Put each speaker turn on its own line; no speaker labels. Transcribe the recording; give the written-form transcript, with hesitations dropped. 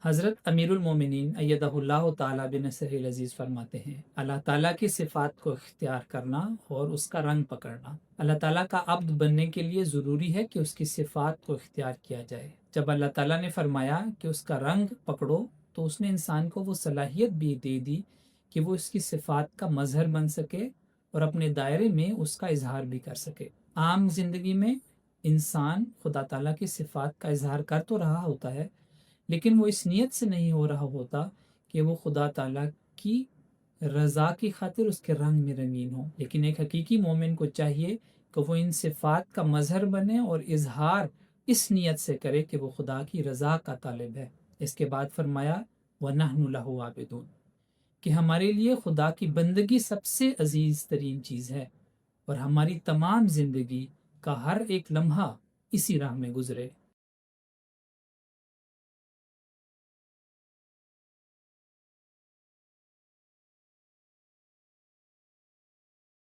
حضرت امیر المومنین ایدہ تعالیٰ بنصرہ العزیز فرماتے ہیں، اللہ تعالیٰ کی صفات کو اختیار کرنا اور اس کا رنگ پکڑنا اللہ تعالیٰ کا عبد بننے کے لیے ضروری ہے کہ اس کی صفات کو اختیار کیا جائے۔ جب اللہ تعالیٰ نے فرمایا کہ اس کا رنگ پکڑو تو اس نے انسان کو وہ صلاحیت بھی دے دی کہ وہ اس کی صفات کا مظہر بن سکے اور اپنے دائرے میں اس کا اظہار بھی کر سکے۔ عام زندگی میں انسان خدا تعالیٰ کی صفات کا اظہار کر تو رہا ہوتا ہے، لیکن وہ اس نیت سے نہیں ہو رہا ہوتا کہ وہ خدا تعالیٰ کی رضا کی خاطر اس کے رنگ میں رنگین ہو۔ لیکن ایک حقیقی مومن کو چاہیے کہ وہ ان صفات کا مظہر بنے اور اظہار اس نیت سے کرے کہ وہ خدا کی رضا کا طالب ہے۔ اس کے بعد فرمایا وَنَحْنُ لَهُ عَابِدُونَ، کہ ہمارے لیے خدا کی بندگی سب سے عزیز ترین چیز ہے اور ہماری تمام زندگی کا ہر ایک لمحہ اسی راہ میں گزرے۔